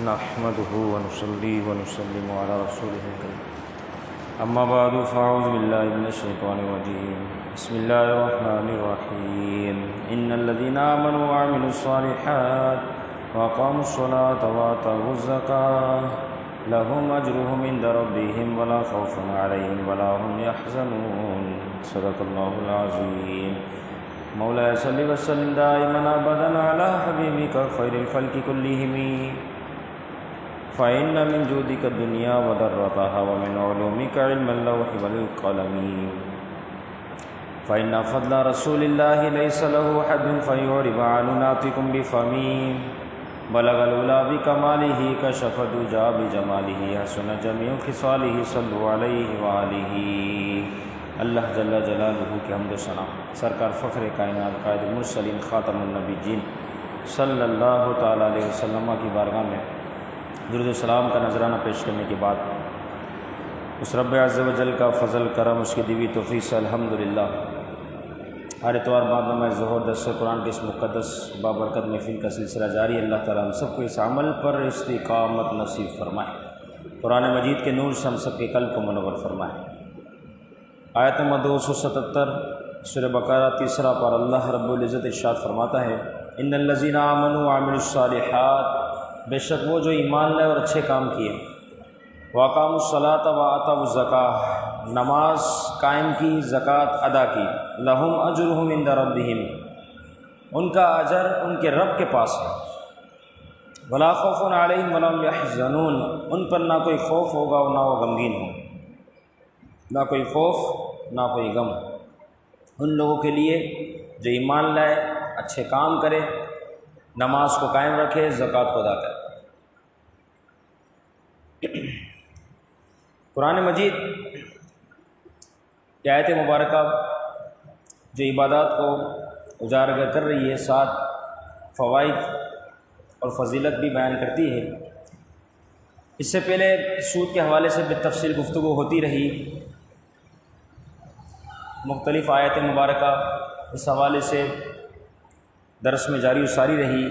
نحمده ونصلي ونسلم على رسوله الكريم اما بعد فاعوذ بالله من الشيطان الرجيم بسم الله الرحمن الرحيم ان الذين آمنوا وعملوا الصالحات وأقاموا الصلاة وآتوا الزكاة لهم أجرهم عند ربهم ولا خوف عليهم ولا هم يحزنون صدق الله العظيم مولاي صل وسلم دائما أبدا على حبيبك خير الخلق كلهم فإن من جودك الدنيا وضرتها ومن علومك علم اللوح والقلم فإن فضل رسول الله ليس له حد فيعرب عن ناطق بفمي بلغ الأولى بكماله كشف الدجى بجماله حسن جميع خصاله صلوا عليه وآله اللہ جل جلالہ کی حمد و ثنا سرکار فخر کائنات قائد المرسلین خاتم النبیین صلی اللہ تعالی علیہ وسلم کی بارگاہ میں درود و سلام کا نذرانہ پیش کرنے کے بعد اس رب عز و جل کا فضل کرم اس کی دیوی توفیق سے الحمدللہ ہر اتوار بعد نماز ظہر درس قرآن کے اس مقدس بابرکت محفل کا سلسلہ جاری اللہ تعالیٰ ہم سب کو اس عمل پر استقامت نصیب فرمائے، قرآن مجید کے نور سے ہم سب کے قلب کو منور فرمائے۔ آیت نمبر 277 سورہ بقرہ تیسرا پر اللہ رب العزت ارشاد فرماتا ہے ان الذین آمنوا وعملوا الصالحات، بے شک وہ جو ایمان لائے اور اچھے کام کیے، وَأَقَامُوا الصَّلَاةَ وَآتَوُا الزَّكَاةَ، نماز قائم کی، زکوٰۃ ادا کی، لَهُمْ أَجْرُهُمْ عِنْدَ رَبِّهِمْ، ان کا اجر ان کے رب کے پاس ہے، وَلَا خَوْفٌ عَلَيْهِمْ وَلَا هُمْ يَحْزَنُونَ، ان پر نہ کوئی خوف ہوگا اور نہ وہ غمگین ہوں، نہ کوئی خوف نہ کوئی غم ان لوگوں کے لیے جو ایمان لائے، اچھے کام کرے، نماز کو قائم رکھے، زکوٰۃ کو ادا کرے۔ قرآن مجید کی آیت مبارکہ جو عبادات کو اجاگر کر رہی ہے، ساتھ فوائد اور فضیلت بھی بیان کرتی ہے۔ اس سے پہلے سود کے حوالے سے بالتفصیل گفتگو ہوتی رہی، مختلف آیت مبارکہ اس حوالے سے درس میں جاری و ساری رہی۔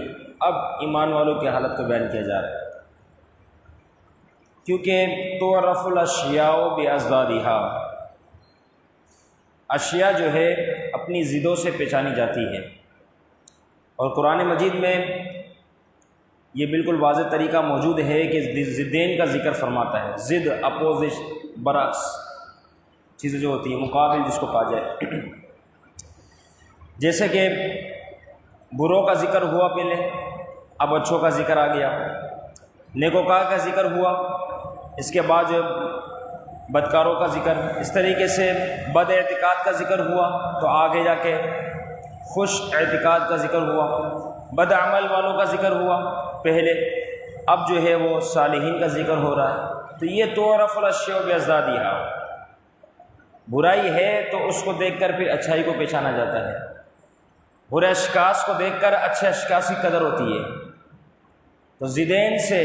اب ایمان والوں کی حالت کو بیان کیا جا رہا ہے، کیونکہ تعرف الاشیاء بازدادها، اشیاء جو ہے اپنی ضدوں سے پہچانی جاتی ہے، اور قرآن مجید میں یہ بالکل واضح طریقہ موجود ہے کہ ضدین کا ذکر فرماتا ہے۔ ضد اپوزٹ، برعکس چیزیں جو ہوتی ہیں، مقابل جس کو کہا جائے، جیسے کہ بروں کا ذکر ہوا پہلے، اب اچھوں کا ذکر آ گیا، نیکوکار کا ذکر ہوا، اس کے بعد بدکاروں کا ذکر، اس طریقے سے بد اعتقاد کا ذکر ہوا تو آگے جا کے خوش اعتقاد کا ذکر ہوا، بد عمل والوں کا ذکر ہوا پہلے، اب جو ہے وہ صالحین کا ذکر ہو رہا ہے۔ تو یہ تعرف الاشیاء بازدادها، برائی ہے تو اس کو دیکھ کر پھر اچھائی کو پہچانا جاتا ہے، برے اشخاص کو دیکھ کر اچھے اشخاص کی قدر ہوتی ہے۔ تو ضدین سے،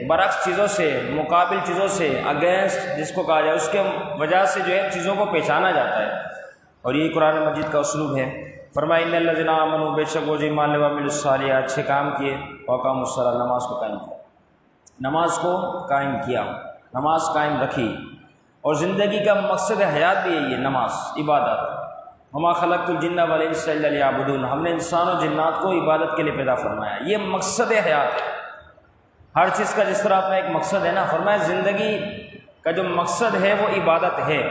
برعکس چیزوں سے، مقابل چیزوں سے، اگینسٹ جس کو کہا جائے، اس کے وجہ سے جو ہے چیزوں کو پہچانا جاتا ہے، اور یہ قرآن مجید کا اسلوب ہے۔ فرمایا ان الذین آمنوا، بے شک وہ جو ایمان لائے، وعملوا الصالحات، اچھے کام کیے، وأقاموا الصلاۃ، نماز کو قائم کیا، نماز کو قائم کیا، نماز قائم رکھی، اور زندگی کا مقصد حیات بھی ہے یہ نماز، عبادت۔ وما خلقت الجن والانس الا لیعبدون، ہم نے انسان و جنات کو عبادت کے لیے پیدا فرمایا، یہ مقصد حیات ہے۔ ہر چیز کا جس طرح اپنا ایک مقصد ہے نا، فرمایا زندگی کا جو مقصد ہے وہ عبادت ہے۔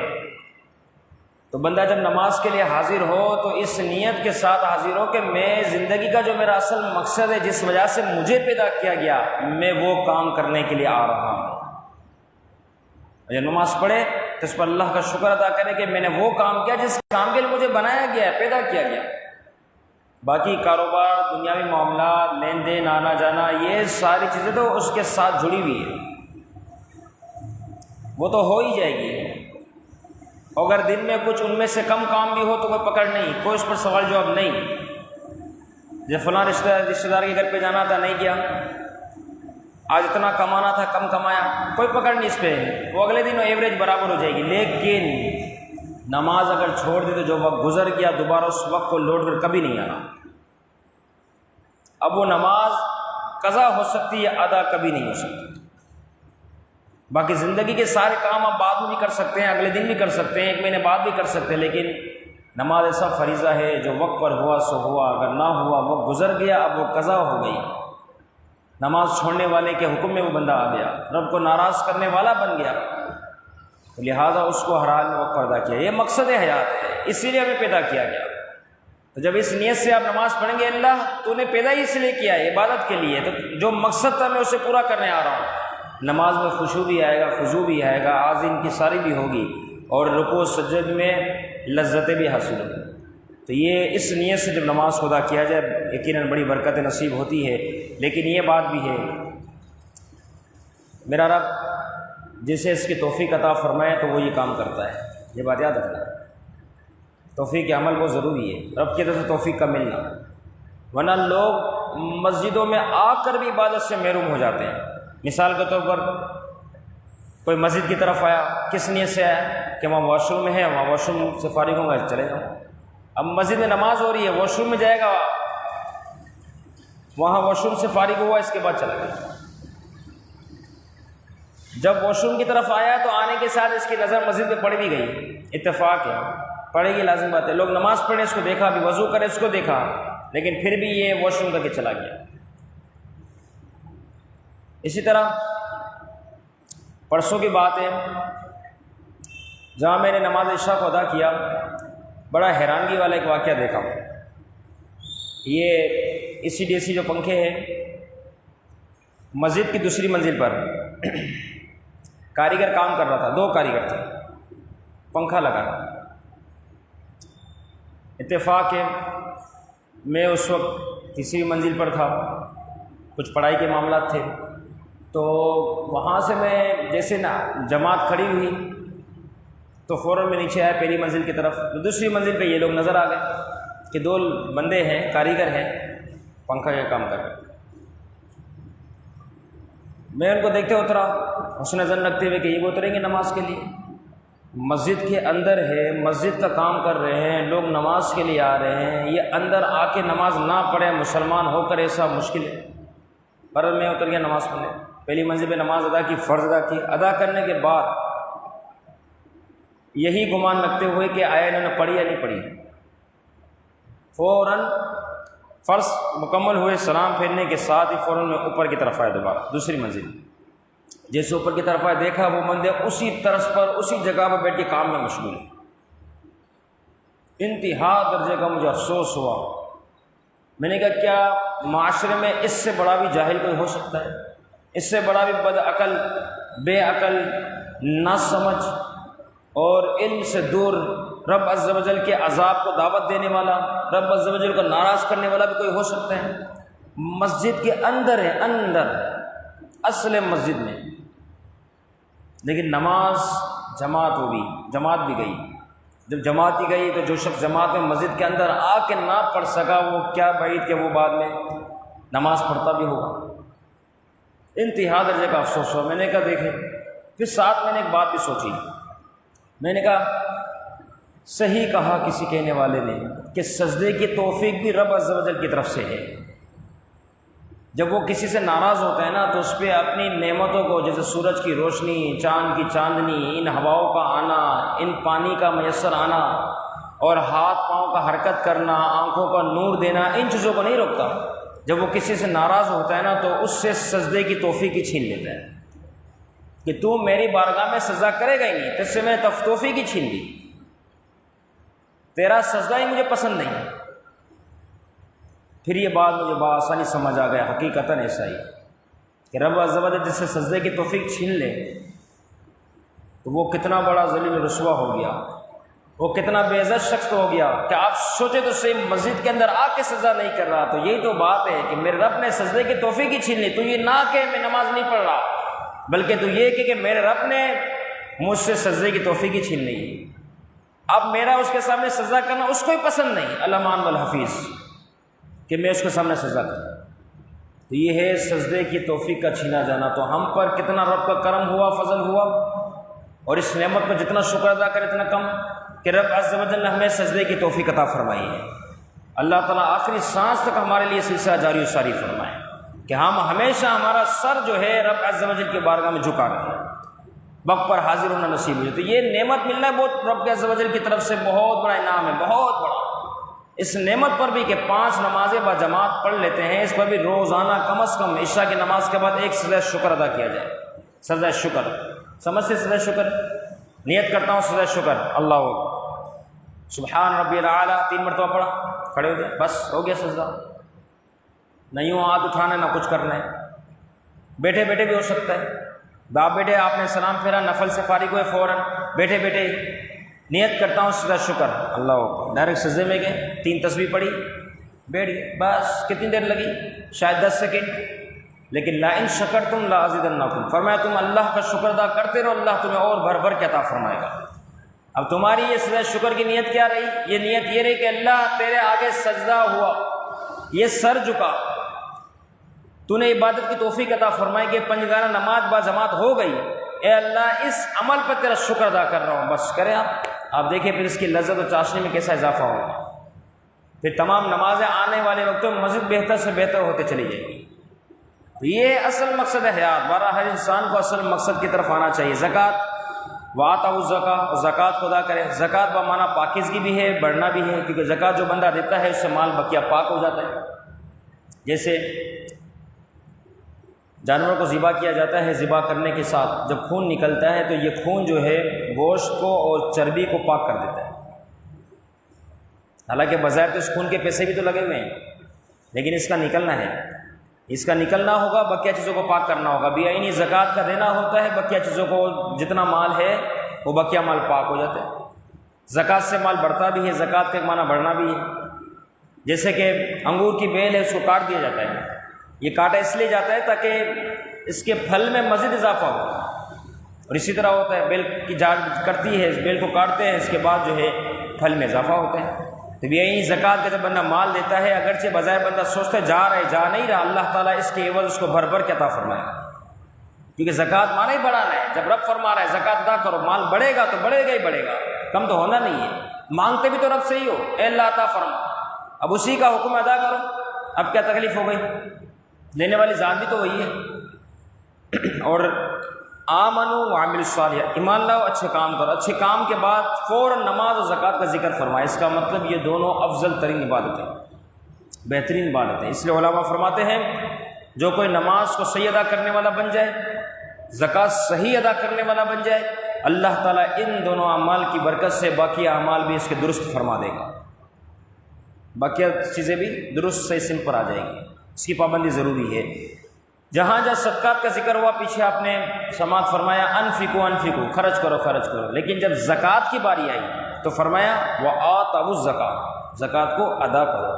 تو بندہ جب نماز کے لیے حاضر ہو تو اس نیت کے ساتھ حاضر ہو کہ میں زندگی کا جو میرا اصل مقصد ہے، جس وجہ سے مجھے پیدا کیا گیا، میں وہ کام کرنے کے لیے آ رہا ہوں۔ جب نماز پڑھے تو اس پر اللہ کا شکر ادا کرے کہ میں نے وہ کام کیا جس کام کے لیے مجھے بنایا گیا ہے، پیدا کیا گیا۔ باقی کاروبار، دنیاوی معاملات، لین دین، آنا جانا، یہ ساری چیزیں تو اس کے ساتھ جڑی ہوئی ہیں، وہ تو ہو ہی جائے گی۔ اگر دن میں کچھ ان میں سے کم کام بھی ہو تو کوئی پکڑ نہیں، کوئی اس پر سوال جواب نہیں۔ جب فلاں رشتہ دار کے گھر پہ جانا تھا، نہیں گیا، آج اتنا کمانا تھا، کم کمایا، کوئی پکڑ نہیں اس پہ، وہ اگلے دن ایوریج برابر ہو جائے گی۔ لیکن نماز اگر چھوڑ دی تو جو وقت گزر گیا دوبارہ اس وقت کو لوٹ کر کبھی نہیں آنا۔ اب وہ نماز قضا ہو سکتی ہے، ادا کبھی نہیں ہو سکتی۔ باقی زندگی کے سارے کام آپ بعد میں بھی کر سکتے ہیں، اگلے دن بھی کر سکتے ہیں، 1 مہینے بعد بھی کر سکتے ہیں، لیکن نماز ایسا فریضہ ہے جو وقت پر ہوا سو ہوا، اگر نہ ہوا وہ گزر گیا، اب وہ قضا ہو گئی۔ نماز چھوڑنے والے کے حکم میں وہ بندہ آ گیا، رب کو ناراض کرنے والا بن گیا، تو لہٰذا اس کو ہر حال میں وقت پر ادا کیا۔ یہ مقصد حیات ہے، اسی لیے ہمیں پیدا کیا گیا۔ تو جب اس نیت سے آپ نماز پڑھیں گے، اللہ تو نے پیدا ہی اس لیے کیا ہے، عبادت کے لیے، تو جو مقصد تھا میں اسے پورا کرنے آ رہا ہوں۔ نماز میں خشوع بھی آئے گا، خضوع بھی آئے گا، آذین کی ساری بھی ہوگی، اور رکوع سجد میں لذتیں بھی حاصل ہوں۔ تو یہ اس نیت سے جب نماز کو ادا کیا جائے یقیناً بڑی برکت نصیب ہوتی ہے۔ لیکن یہ بات بھی ہے، میرا رب جسے اس کی توفیق عطا فرمائے تو وہ یہ کام کرتا ہے، یہ بات یاد رکھنا۔ توفیق عمل بہت ضروری ہے، رب کی طرف سے توفیق کا ملنا، ورنہ لوگ مسجدوں میں آ کر بھی عبادت سے محروم ہو جاتے ہیں۔ مثال کے طور پر کوئی مسجد کی طرف آیا، کس نیت سے آیا کہ وہاں واش روم ہے، وہاں واش روم سے فارغ ہوں گا چلے جاؤں۔ اب مسجد میں نماز ہو رہی ہے، واش روم میں جائے گا، وہاں واش روم سے فارغ ہوا، اس کے بعد چلا گیا۔ جب واش روم کی طرف آیا تو آنے کے ساتھ اس کی نظر مسجد میں پڑ بھی گئی، اتفاق ہے، پڑے گی، لازم بات ہے، لوگ نماز پڑھیں اس کو دیکھا، ابھی وضو کرے اس کو دیکھا، لیکن پھر بھی یہ واش روم کر کے چلا گیا۔ اسی طرح پرسوں کی بات ہے، جہاں میں نے نماز عشاء کو ادا کیا، بڑا حیرانگی والا ایک واقعہ دیکھا۔ یہ AC/DC جو پنکھے ہیں، مسجد کی دوسری منزل پر کاریگر کام کر رہا تھا، 2 کاریگر تھے، پنکھا لگا تھا۔ اتفاق ہے میں اس وقت تیسری منزل پر تھا، کچھ پڑھائی کے معاملات تھے، تو وہاں سے میں جیسے نا جماعت کھڑی ہوئی تو فوراً میں نیچے آیا پہلی منزل کی طرف، تو دوسری منزل پہ یہ لوگ نظر آ گئے کہ 2 بندے ہیں، کاریگر ہیں، پنکھا کا کام کر رہے ہیں۔ میں ان کو دیکھتے اترا، حسن ظن رکھتے ہوئے کہ یہ اتریں گے نماز کے لیے، مسجد کے اندر ہے، مسجد کا کام کر رہے ہیں، لوگ نماز کے لیے آ رہے ہیں، یہ اندر آ کے نماز نہ پڑھے مسلمان ہو کر ایسا مشکل ہے۔ پر میں اتر گیا نماز پڑھنے، پہلی منزل پہ نماز ادا کی، فرض ادا کی، ادا کرنے کے بعد یہی گمان رکھتے ہوئے کہ آیا انہوں نے پڑھی یا نہیں پڑھی، فوراً فرض مکمل ہوئے، سلام پھیرنے کے ساتھ ہی فوراً میں اوپر کی طرف آیا، دوبارہ دوسری منزل۔ جیسے اوپر کی طرف آیا، دیکھا وہ بندے اسی طرز پر اسی جگہ پر بیٹھ کے کام میں مشغول ہیں۔ انتہا درجے کا مجھے افسوس ہوا، میں نے کہا کیا معاشرے میں اس سے بڑا بھی جاہل کوئی ہو سکتا ہے؟ اس سے بڑا بھی بد عقل، بے عقل، نہ سمجھ اور علم سے دور، رب عز و جل کے عذاب کو دعوت دینے والا، رب عز و جل کو ناراض کرنے والا بھی کوئی ہو سکتا ہے؟ مسجد کے اندر ہے، اندر اصل مسجد میں، لیکن نماز جماعت ہوگی، جماعت بھی گئی۔ جب جماعت ہی گئی تو جو شخص جماعت میں مسجد کے اندر آ کے نہ پڑھ سکا، وہ کیا بعید کہ وہ بعد میں نماز پڑھتا بھی ہوگا۔ انتہا درجے کا افسوس ہوا۔ میں نے کہا دیکھیں، پھر ساتھ میں نے ایک بات بھی سوچی، میں نے کہا صحیح کہا کسی کہنے والے نے کہ سجدے کی توفیق بھی رب عز و جل کی طرف سے ہے۔ جب وہ کسی سے ناراض ہوتا ہے نا تو اس پہ اپنی نعمتوں کو، جیسے سورج کی روشنی، چاند کی چاندنی، ان ہواؤں کا آنا، ان پانی کا میسر آنا، اور ہاتھ پاؤں کا حرکت کرنا، آنکھوں کا نور دینا، ان چیزوں کو نہیں روکتا۔ جب وہ کسی سے ناراض ہوتا ہے نا تو اس سے سجدے کی توفیق ہی چھین لیتا ہے کہ تو میری بارگاہ میں سجدہ کرے گا ہی نہیں، تجھ سے میں نے توفیق ہی چھین لی، تیرا سجدہ ہی مجھے پسند نہیں۔ پھر یہ بات مجھے بآسانی سمجھ آ گیا، حقیقتاً ایسا ہی کہ رب عز و جل جس سے سجدے کی توفیق چھین لے تو وہ کتنا بڑا ذلیل و رسوا ہو گیا، وہ کتنا بے عزت شخص ہو گیا کہ آپ سوچے تو صحیح، مسجد کے اندر آ کے سجدہ نہیں کر رہا، تو یہی تو بات ہے کہ میرے رب نے سجدے کی توفیق ہی چھین لی۔ تو یہ نہ کہ میں نماز نہیں پڑھ رہا، بلکہ تو یہ کہ میرے رب نے مجھ سے سجدے کی توفیق ہی چھین لی۔ اب میرا اس کے سامنے سجدہ کرنا اس کو ہی پسند نہیں، الامان والحفیظ، کہ میں اس کے سامنے سجدہ کروں۔ تو یہ ہے سجدے کی توفیق کا چھینا جانا۔ تو ہم پر کتنا رب کا کرم ہوا، فضل ہوا، اور اس نعمت میں جتنا شکر ادا کرے اتنا کم کہ رب عز و جل نے ہمیں سجدے کی توفیق عطا فرمائی ہے۔ اللہ تعالیٰ آخری سانس تک ہمارے لیے سلسلہ جاری و ساری فرمائے کہ ہم ہمیشہ ہمارا سر جو ہے رب عز و جل کی بارگاہ میں جھکا رہے ہیں، وقت پر حاضر ہونا نصیب ہو جائے۔ تو یہ نعمت ملنا ہے بہت رب عز و جل کی طرف سے بہت بڑا انعام ہے، بہت بڑا۔ اس نعمت پر بھی کہ 5 نمازیں باجماعت پڑھ لیتے ہیں، اس پر بھی روزانہ کم از کم عشاء کی نماز کے بعد ایک سجدہ شکر ادا کیا جائے۔ سجدہ شکر سمجھتے؟ سجدہ شکر نیت کرتا ہوں، سجدہ شکر اللہ اکبر سبحان ربی الاعلیٰ 3 مرتبہ پڑھا، کھڑے ہو گئے، بس ہو گیا سجدہ۔ نہ یوں ہاتھ اٹھانا نہ کچھ کرنا ہے، بیٹھے بیٹھے بھی ہو سکتا ہے۔ باپ بیٹے آپ نے سلام پھیرا، نفل سے فارغ ہوئے، فوراً بیٹھے بیٹھے نیت کرتا ہوں سجدہ شکر اللہ اکبر، ڈائریکٹ سجدے میں گئے، 3 تسبیح پڑھی، بیٹھ گئے، بس کتنی دیر لگی؟ شاید 10 سیکنڈ۔ لیکن لا ان شکرتم لازیدنکم، فرمایا تم اللہ کا شکر ادا کرتے رہو، اللہ تمہیں اور بھر بھر کے عطا فرمائے گا۔ اب تمہاری یہ سجدہ شکر کی نیت کیا رہی؟ یہ نیت یہ رہی کہ اللہ تیرے آگے سجدہ ہوا، یہ سر جھکا، تو نے عبادت کی توفیق عطا فرمائی کہ 5 گانہ نماز باجماعت ہو گئی، اے اللہ اس عمل پر تیرا شکر ادا کر رہا ہوں، بس کریں آپ دیکھیں پھر اس کی لذت و چاشنی میں کیسا اضافہ ہوگا۔ پھر تمام نمازیں آنے والے وقتوں میں مزید بہتر سے بہتر ہوتے چلی جائیں گی۔ یہ اصل مقصد ہے حیات، بارہ ہر انسان کو اصل مقصد کی طرف آنا چاہیے۔ زکوٰۃ وآتوا الزکاۃ، اور زکوٰۃ کو ادا کرے۔ زکوٰۃ بمعنی پاکیزگی بھی ہے، بڑھنا بھی ہے، کیونکہ زکوٰۃ جو بندہ دیتا ہے اس سے مال بقیہ پاک ہو جاتا ہے۔ جیسے جانور کو ذبح کیا جاتا ہے، ذبح کرنے کے ساتھ جب خون نکلتا ہے تو یہ خون جو ہے گوشت کو اور چربی کو پاک کر دیتا ہے۔ حالانکہ بظاہر تو اس خون کے پیسے بھی تو لگے ہوئے ہیں، لیکن اس کا نکلنا ہے، اس کا نکلنا ہوگا، بقیہ چیزوں کو پاک کرنا ہوگا۔ بیعینی زکوٰۃ کا دینا ہوتا ہے، بقیہ چیزوں کو جتنا مال ہے وہ بقیہ مال پاک ہو جاتا ہے۔ زکوٰۃ سے مال بڑھتا بھی ہے، زکوٰۃ کا ایک معنی بڑھنا بھی ہے۔ جیسے کہ انگور کی بیل ہے، اس کو کاٹ دیا جاتا ہے، یہ کاٹا اس لیے جاتا ہے تاکہ اس کے پھل میں مزید اضافہ ہو، اور اسی طرح ہوتا ہے بیل کی جھاڑ کرتی ہے، اس بیل کو کاٹتے ہیں، اس کے بعد جو ہے پھل میں اضافہ ہوتا ہے۔ تو یہی زکوٰۃ کا جب بندہ مال دیتا ہے، اگرچہ بظاہر بندہ سوچتا ہے جا نہیں رہا، اللہ تعالیٰ اس کے عوض اس کو بھر بھر کے عطا فرمائے گا، کیونکہ زکوٰۃ مانا ہی بڑھانا ہے۔ جب رب فرما رہا ہے زکوٰۃ ادا کرو، مال بڑھے گا تو بڑھے گا ہی بڑھے گا، کم تو ہونا نہیں ہے۔ مانگتے بھی تو رب سے ہی ہو، اے اللہ عطا فرما، اب اسی کا حکم ادا کرو، اب کیا تکلیف ہو گئی؟ لینے والی ذات بھی تو وہی ہے۔ اور آمنوا وعملوا الصالحات، ایمان لاؤ اچھے کام کرو، اچھے کام کے بعد فوراً نماز اور زکوٰۃ کا ذکر فرمائے۔ اس کا مطلب یہ دونوں افضل ترین عبادتیں، بہترین عبادتیں۔ اس لیے علماء فرماتے ہیں جو کوئی نماز کو صحیح ادا کرنے والا بن جائے، زکوٰۃ صحیح ادا کرنے والا بن جائے، اللہ تعالیٰ ان دونوں اعمال کی برکت سے باقی اعمال بھی اس کے درست فرما دے گا، باقی چیزیں بھی درست صحیح سم پر آ جائیں گی۔ اس کی پابندی ضروری ہے۔ جہاں صدقات کا ذکر ہوا، پیچھے آپ نے سماعت فرمایا انفقوا انفقوا، خرچ کرو خرچ کرو، لیکن جب زکوٰۃ کی باری آئی تو فرمایا وآتوا الزکاۃ، زکوٰۃ کو ادا کرو۔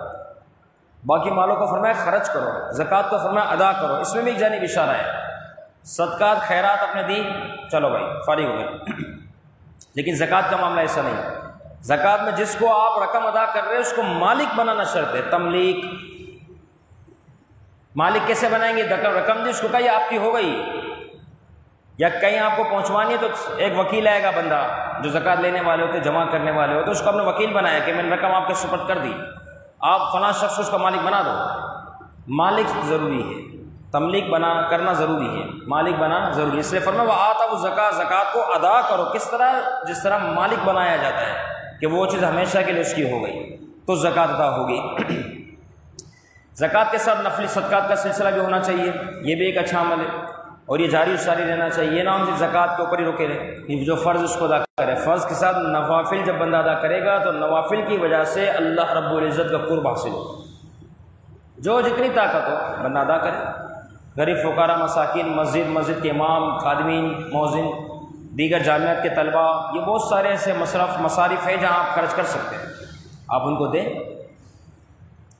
باقی مالوں کو فرمایا خرچ کرو، زکوٰۃ کو فرمایا ادا کرو۔ اس میں بھی ایک جانب اشارہ ہے، صدقات خیرات اپنے دی، چلو بھائی فارغ ہو گئے، لیکن زکوٰۃ کا معاملہ ایسا نہیں۔ زکوٰۃ میں جس کو آپ رقم ادا کر رہے ہیں اس کو مالک بنانا شرط ہے، تملیک۔ مالک کیسے بنائیں گے؟ رقم دی اس کو کہا یہ آپ کی ہو گئی، یا کہیں آپ کو پہنچوانی ہے تو ایک وکیل آئے گا، بندہ جو زکوٰۃ لینے والے ہوتے جمع کرنے والے ہوتے، اس کو اپنے وکیل بنایا کہ میں نے رقم آپ کے سپرد کر دی، آپ فلاں شخص اس کا مالک بنا دو۔ مالک ضروری ہے، تملیک کرنا ضروری ہے، مالک بنانا ضروری ہے۔ اس لیے فرمایا وآتوا الزکاۃ، زکوٰۃ کو ادا کرو۔ کس طرح؟ جس طرح مالک بنایا جاتا ہے کہ وہ چیز ہمیشہ کے لیے اس کی ہو گئی تو زکوٰۃ ادا ہوگی۔ زکوٰۃ کے ساتھ نفلی صدقات کا سلسلہ بھی ہونا چاہیے، یہ بھی ایک اچھا عمل ہے، اور یہ جاری ساری رہنا چاہیے۔ یہ نہ ہم زکوٰۃ کے اوپر ہی روکے رہے، جو فرض اس کو ادا کرے، فرض کے ساتھ نوافل جب بندہ ادا کرے گا تو نوافل کی وجہ سے اللہ رب العزت کا قرب حاصل ہو، جو جتنی طاقت ہو بندہ ادا کرے۔ غریب فقراء مساکین، مسجد کے امام، خادمین، مؤذن، دیگر جامعات کے طلباء، یہ بہت سارے ایسے مصارف ہیں جہاں آپ خرچ کر سکتے ہیں، آپ ان کو دیں،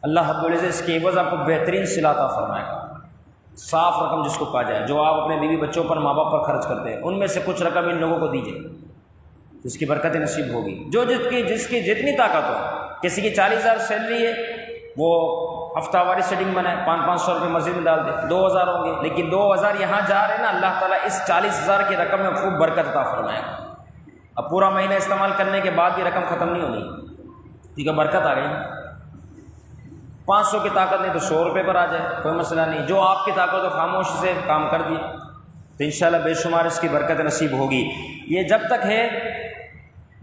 اللہ رب العزت اس کے عوض آپ کو بہترین صلہ عطا فرمائے گا۔ صاف رقم جس کو کہا جائے، جو آپ اپنے بیوی بچوں پر، ماں باپ پر خرچ کرتے ہیں، ان میں سے کچھ رقم ان لوگوں کو دیجیے، جس کی برکت نصیب ہوگی۔ جو جس کی جتنی طاقت ہو، کسی کی 40,000 سیلری ہے، وہ ہفتہ واری سیٹنگ بنائے، 500 روپے مسجد میں ڈال دے، 2,000 ہوں گے، لیکن 2,000 یہاں جا رہے ہیں نا، اللہ تعالیٰ اس 40,000 کی رقم میں خوب برکت عطا فرمائے گا۔ اب پورا مہینہ استعمال کرنے کے بعد بھی رقم ختم نہیں ہونی، کیونکہ برکت آ گئی۔ 500 کی طاقت نہیں تو 100 روپے پر آ جائے، کوئی مسئلہ نہیں، جو آپ کی طاقت ہو خاموشی سے کام کر دیے تو انشاءاللہ بے شمار اس کی برکت نصیب ہوگی۔ یہ جب تک ہے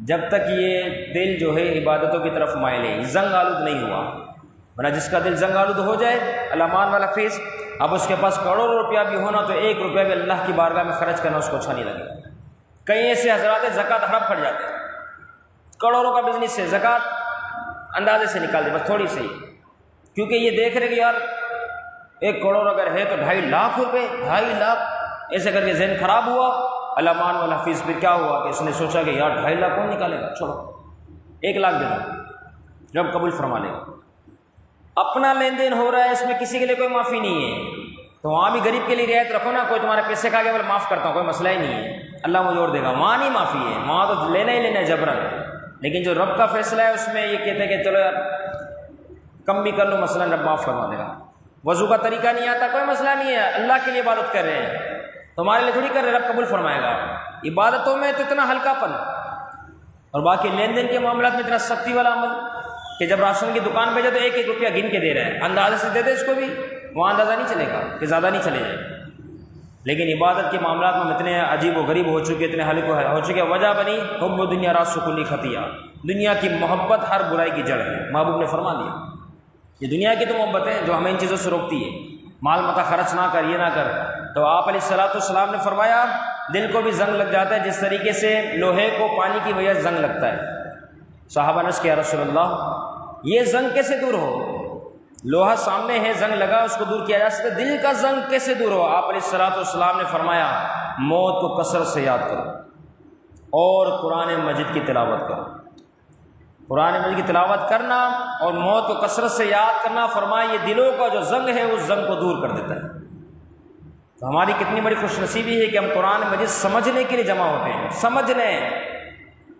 جب تک یہ دل جو ہے عبادتوں کی طرف مائل ہے، زنگ آلود نہیں ہوا، ورنہ جس کا دل زنگ آلود ہو جائے علمان والا فیض، اب اس کے پاس کروڑوں روپیہ بھی ہونا تو 1 روپیہ بھی اللہ کی بارگاہ میں خرچ کرنا اس کو اچھا نہیں لگے۔ کئی ایسے حضرات زکوٰۃ ہڑپ پھٹ جاتے ہیں، کروڑوں کا بزنس ہے، زکوٰۃ اندازے سے نکال دے بس تھوڑی سی، کیونکہ یہ دیکھ رہے کہ یار 1 کروڑ اگر ہے تو 2.5 لاکھ روپے، 2.5 لاکھ ایسے کر کے ذہن خراب ہوا۔ علمان والا حفیظ پھر کیا ہوا کہ اس نے سوچا کہ یار 2.5 لاکھ کون نکالے گا، چھوڑو 1 لاکھ دے دو، رب قبول فرما لے گا۔ اپنا لین دین ہو رہا ہے، اس میں کسی کے لیے کوئی معافی نہیں ہے، تو وہاں بھی غریب کے لیے رعایت رکھو نا، کوئی تمہارے پیسے کھا کے بولے معاف کرتا ہوں، کوئی مسئلہ ہی نہیں ہے، اللہ مجھے اور دے گا، وہاں نہیں معافی ہے، وہاں تو لینا ہی لینا ہے جبرن۔ لیکن جو رب کا فیصلہ ہے اس میں یہ کہتے ہیں کہ چلو یار کم بھی کر لو، مثلا رب معاف فرما دے گا۔ وضو کا طریقہ نہیں آتا، کوئی مسئلہ نہیں ہے، اللہ کے لیے عبادت کر رہے ہیں، تمہارے لیے تھوڑی کر رہے، رب قبول فرمائے گا۔ عبادتوں میں تو اتنا ہلکا پن، اور باقی لین دین کے معاملات میں اتنا سختی والا عمل کہ جب راشن کی دکان پہ جائے تو 1-1 روپیہ گن کے دے رہے ہیں، اندازے سے دے دے اس کو بھی، وہاں اندازہ نہیں چلے گا کہ زیادہ نہیں چلے جائے۔ لیکن عبادت کے معاملات میں اتنے عجیب و غریب ہو چکے، اتنے ہلکے ہو چکے، وجہ بنی حب دنیا راس کلی خطیہ، دنیا کی محبت ہر برائی کی جڑ ہے، محبوب نے فرما دیا۔ یہ دنیا کی تو محبت ہے جو ہمیں ان چیزوں سے روکتی ہے، مال متا خرچ نہ کر، یہ نہ کر۔ تو آپ علیہ الصلوۃ والسلام نے فرمایا دل کو بھی زنگ لگ جاتا ہے جس طریقے سے لوہے کو پانی کی وجہ سے زنگ لگتا ہے۔ صحابہ نے عرض کیا رسول اللہ یہ زنگ کیسے دور ہو؟ لوہا سامنے ہے، زنگ لگا، اس کو دور کیا جا سکتا، دل کا زنگ کیسے دور ہو؟ آپ علیہ الصلوۃ والسلام نے فرمایا موت کو کثرت سے یاد کرو اور قرآن مجید کی تلاوت کرو۔ قرآن مجید کی تلاوت کرنا اور موت کو کثرت سے یاد کرنا، فرمایا یہ دلوں کا جو زنگ ہے اس زنگ کو دور کر دیتا ہے۔ تو ہماری کتنی بڑی خوش نصیبی ہے کہ ہم قرآن مجید سمجھنے کے لیے جمع ہوتے ہیں، سمجھنے،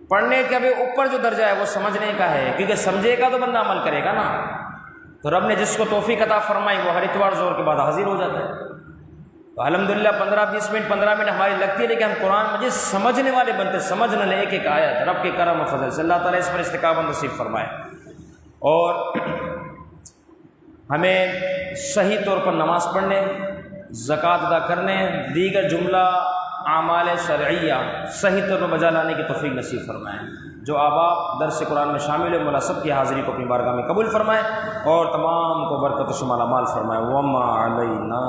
پڑھنے کے بھی اوپر جو درجہ ہے وہ سمجھنے کا ہے، کیونکہ سمجھے گا تو بندہ عمل کرے گا نا۔ تو رب نے جس کو توفیق عطا فرمائی وہ ہر اتوار زور کے بعد حاضر ہو جاتا ہے۔ تو الحمدللہ 15-20 منٹ 15 منٹ ہماری لگتی ہے، لیکن ہم قرآن مجید سمجھنے والے بنتے، سمجھنے لے ایک آیت، رب کے کرم و فضل سے اللہ تعالیٰ اس پر استقامت نصیب فرمائے، اور ہمیں صحیح طور پر نماز پڑھنے، زکوٰۃ ادا کرنے، دیگر جملہ اعمال شرعیہ صحیح طور پر بجا لانے کی توفیق نصیب فرمائے۔ جو آباء درس قرآن میں شامل ہیں مولا سب کی حاضری کو اپنی بارگاہ میں قبول فرمائے اور تمام کو برکت و شمال اعمال فرمائے۔ وما علینا